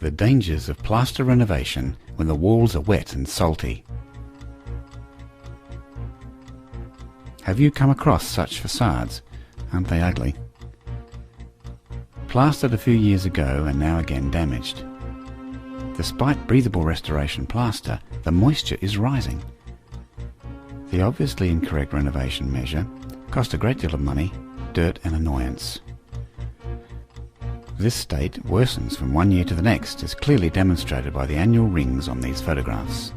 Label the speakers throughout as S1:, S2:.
S1: The dangers of plaster renovation when the walls are wet and salty. Have you come across such facades? Aren't they ugly? Plastered a few years ago and now again damaged. Despite breathable restoration plaster, the moisture is rising. The obviously incorrect renovation measure cost a great deal of money, dirt and annoyance. This state worsens from one year to the next, as clearly demonstrated by the annual rings on these photographs.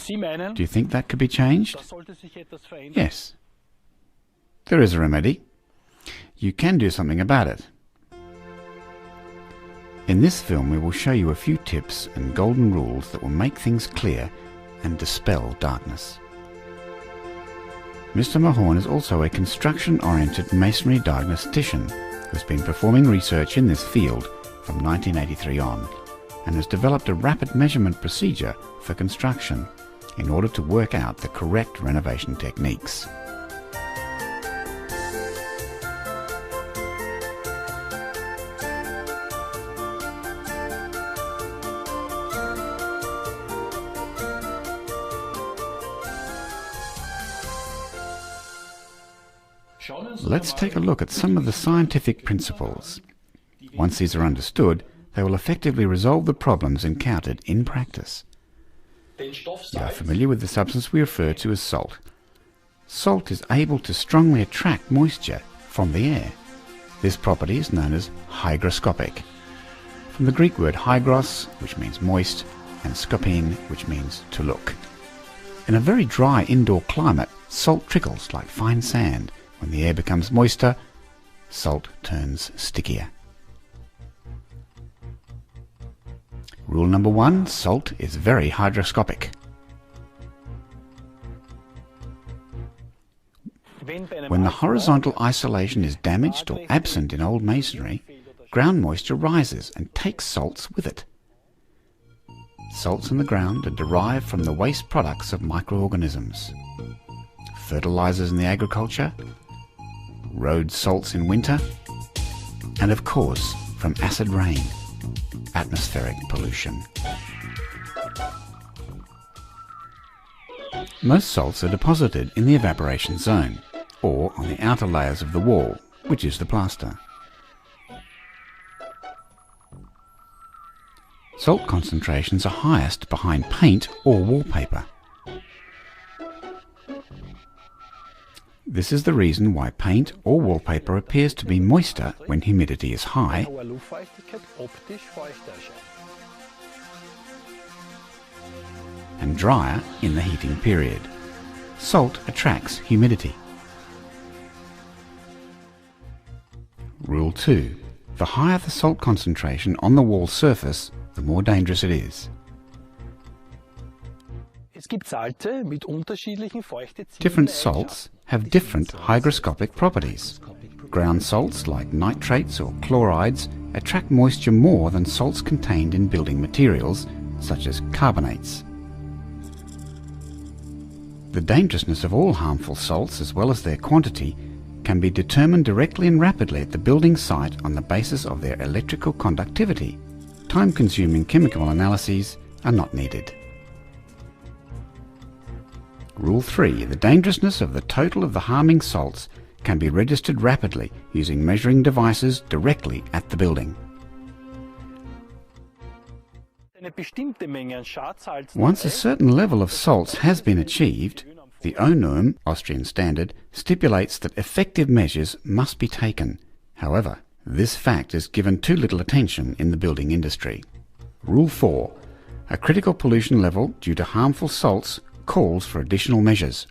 S1: Do you think that could be changed? Yes. There is a remedy. You can do something about it. In this film we will show you a few tips and golden rules that will make things clear and dispel darkness. Mr. Mahorn is also a construction-oriented masonry diagnostician who has been performing research in this field from 1983 on and has developed a rapid measurement procedure for construction in order to work out the correct renovation techniques. Let's take a look at some of the scientific principles. Once these are understood, they will effectively resolve the problems encountered in practice. You are familiar with the substance we refer to as salt. Salt is able to strongly attract moisture from the air. This property is known as hygroscopic, from the Greek word hygros, which means moist, and skopin, which means to look. In a very dry indoor climate, salt trickles like fine sand. When the air becomes moister, salt turns stickier. Rule number 1, salt is very hygroscopic. When the horizontal isolation is damaged or absent in old masonry, ground moisture rises and takes salts with it. Salts in the ground are derived from the waste products of microorganisms. Fertilizers in the agriculture, road salts in winter, and of course from acid rain, atmospheric pollution. Most salts are deposited in the evaporation zone, or on the outer layers of the wall, which is the plaster. Salt concentrations are highest behind paint or wallpaper. This is the reason why paint or wallpaper appears to be moister when humidity is high and drier in the heating period. Salt attracts humidity. Rule 2. The higher the salt concentration on the wall surface, the more dangerous it is. Different salts have different hygroscopic properties. Ground salts like nitrates or chlorides attract moisture more than salts contained in building materials such as carbonates. The dangerousness of all harmful salts as well as their quantity can be determined directly and rapidly at the building site on the basis of their electrical conductivity. Time-consuming chemical analyses are not needed. Rule 3. The dangerousness of the total of the harming salts can be registered rapidly using measuring devices directly at the building. Once a certain level of salts has been achieved, the ONORM, Austrian standard, stipulates that effective measures must be taken. However, this fact is given too little attention in the building industry. Rule 4. A critical pollution level due to harmful salts calls for additional measures.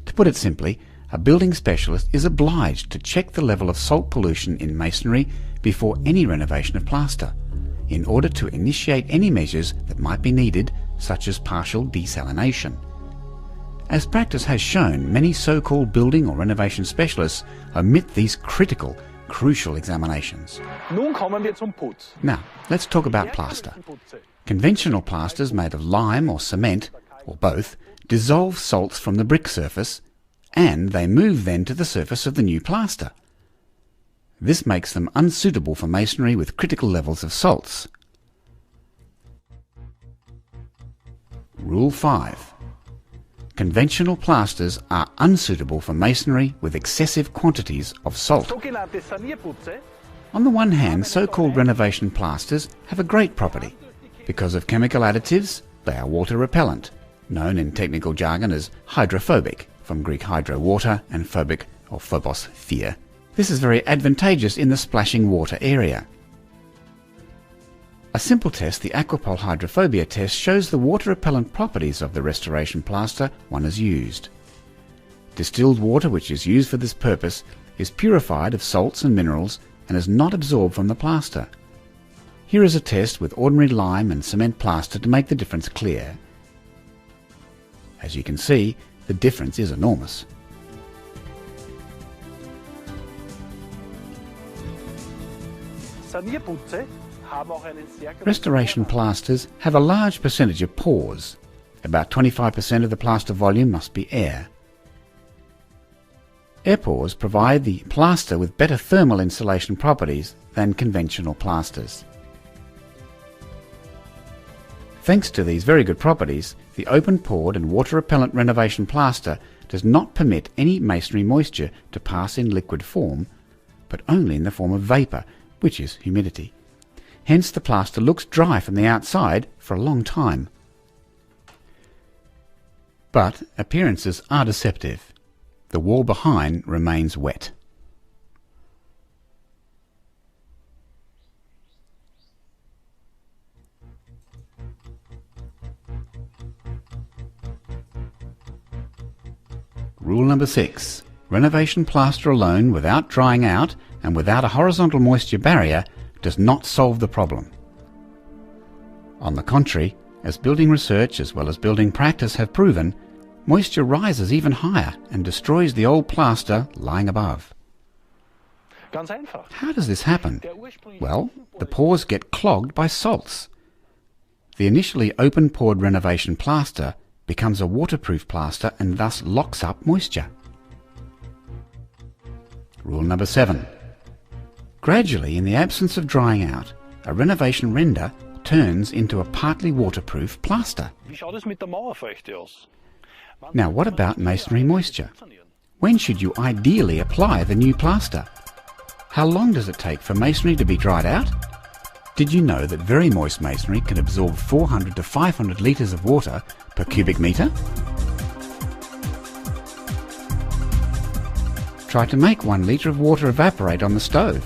S1: To put it simply, a building specialist is obliged to check the level of salt pollution in masonry before any renovation of plaster, in order to initiate any measures that might be needed, such as partial desalination. As practice has shown, many so-called building or renovation specialists omit these critical, crucial examinations. Now, let's talk about plaster. Conventional plasters made of lime or cement, or both, dissolve salts from the brick surface, and they move then to the surface of the new plaster. This makes them unsuitable for masonry with critical levels of salts. Rule 5. Conventional plasters are unsuitable for masonry with excessive quantities of salt. On the one hand, so-called renovation plasters have a great property. Because of chemical additives, they are water repellent, known in technical jargon as hydrophobic, from Greek hydro water and phobic or phobos fear. This is very advantageous in the splashing water area. A simple test, the Aquapol hydrophobia test, shows the water repellent properties of the restoration plaster one has used. Distilled water which is used for this purpose is purified of salts and minerals and is not absorbed from the plaster. Here is a test with ordinary lime and cement plaster to make the difference clear. As you can see, the difference is enormous. Restoration plasters have a large percentage of pores. About 25% of the plaster volume must be air. Air pores provide the plaster with better thermal insulation properties than conventional plasters. Thanks to these very good properties, the open-pored and water-repellent renovation plaster does not permit any masonry moisture to pass in liquid form, but only in the form of vapour, which is humidity. Hence the plaster looks dry from the outside for a long time. But appearances are deceptive. The wall behind remains wet. Rule number 6. Renovation plaster alone, without drying out and without a horizontal moisture barrier, does not solve the problem. On the contrary, as building research as well as building practice have proven, moisture rises even higher and destroys the old plaster lying above. How does this happen? Well, the pores get clogged by salts. The initially open-pored renovation plaster becomes a waterproof plaster and thus locks up moisture. Rule number 7. Gradually, in the absence of drying out, a renovation render turns into a partly waterproof plaster. Now, what about masonry moisture? When should you ideally apply the new plaster? How long does it take for masonry to be dried out? Did you know that very moist masonry can absorb 400 to 500 litres of water per cubic metre? Try to make 1 litre of water evaporate on the stove.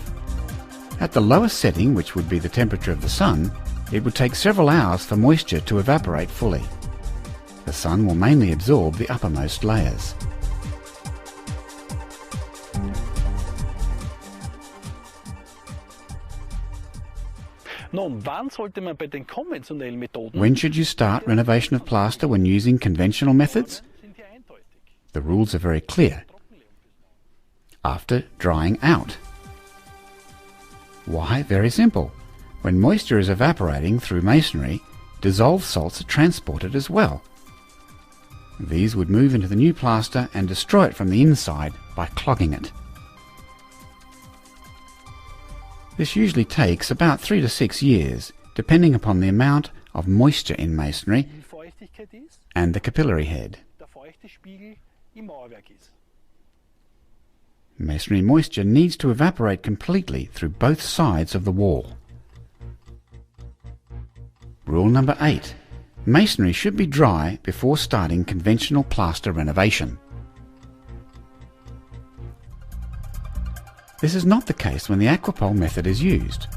S1: At the lowest setting, which would be the temperature of the sun, it would take several hours for moisture to evaporate fully. The sun will mainly absorb the uppermost layers. When should you start renovation of plaster when using conventional methods? The rules are very clear. After drying out. Why? Very simple. When moisture is evaporating through masonry, dissolved salts are transported as well. These would move into the new plaster and destroy it from the inside by clogging it. This usually takes about 3 to 6 years, depending upon the amount of moisture in masonry and the capillary head. Masonry moisture needs to evaporate completely through both sides of the wall. Rule number 8. Masonry should be dry before starting conventional plaster renovation. This is not the case when the Aquapol method is used.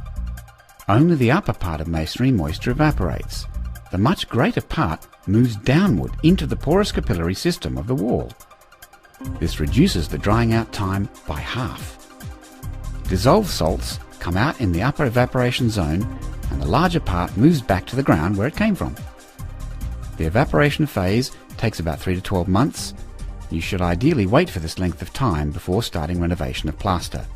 S1: Only the upper part of masonry moisture evaporates. The much greater part moves downward into the porous capillary system of the wall. This reduces the drying out time by half. Dissolved salts come out in the upper evaporation zone and the larger part moves back to the ground where it came from. The evaporation phase takes about 3 to 12 months. You should ideally wait for this length of time before starting renovation of plaster.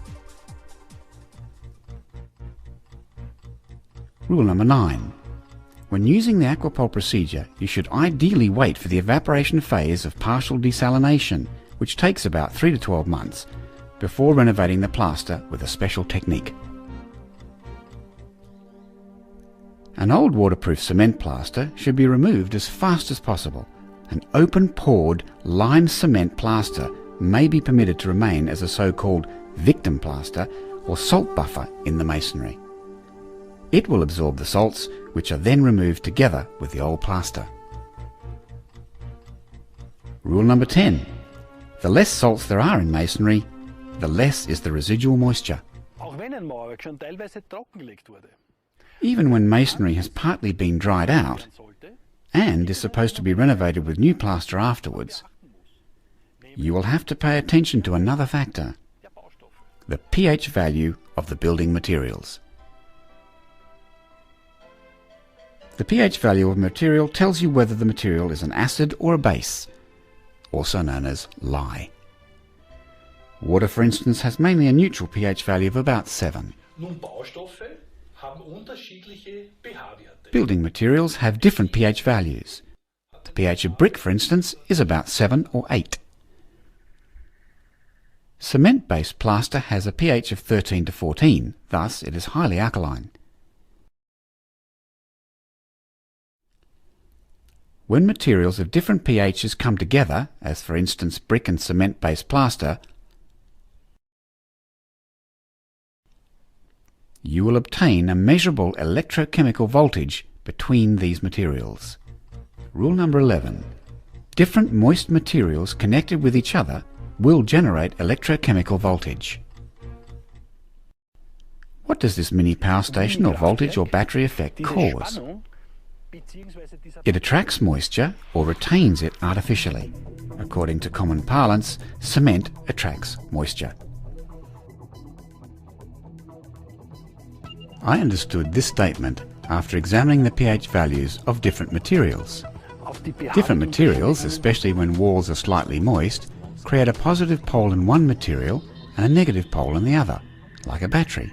S1: Rule number 9. When using the Aquapol procedure, you should ideally wait for the evaporation phase of partial desalination, which takes about 3 to 12 months, before renovating the plaster with a special technique. An old waterproof cement plaster should be removed as fast as possible. An open-pored lime cement plaster may be permitted to remain as a so-called victim plaster or salt buffer in the masonry. It will absorb the salts, which are then removed together with the old plaster. Rule number 10. The less salts there are in masonry, the less is the residual moisture. Even when masonry has partly been dried out and is supposed to be renovated with new plaster afterwards, you will have to pay attention to another factor: the pH value of the building materials. The pH value of a material tells you whether the material is an acid or a base, also known as lye. Water, for instance, has mainly a neutral pH value of about 7. Building materials have different pH values. The pH of brick, for instance, is about 7 or 8. Cement-based plaster has a pH of 13 to 14, thus it is highly alkaline. When materials of different pHs come together, as for instance brick and cement-based plaster, you will obtain a measurable electrochemical voltage between these materials. Rule number 11. Different moist materials connected with each other will generate electrochemical voltage. What does this mini power station or voltage or battery effect cause? It attracts moisture or retains it artificially. According to common parlance, cement attracts moisture. I understood this statement after examining the pH values of different materials. Different materials, especially when walls are slightly moist, create a positive pole in one material and a negative pole in the other, like a battery.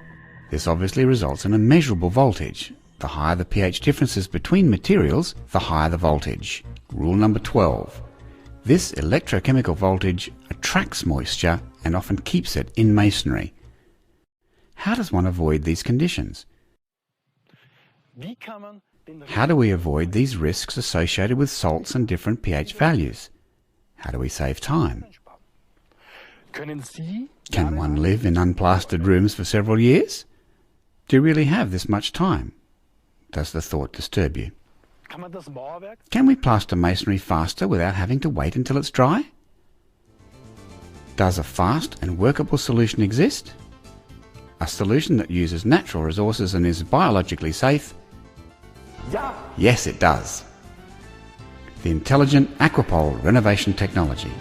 S1: This obviously results in a measurable voltage. The higher the pH differences between materials, the higher the voltage. Rule number 12. This electrochemical voltage attracts moisture and often keeps it in masonry. How does one avoid these conditions? How do we avoid these risks associated with salts and different pH values? How do we save time? Can one live in unplastered rooms for several years? Do you really have this much time? Does the thought disturb you? Can we plaster masonry faster without having to wait until it's dry? Does a fast and workable solution exist? A solution that uses natural resources and is biologically safe? Yes, it does. The intelligent Aquapol renovation technology.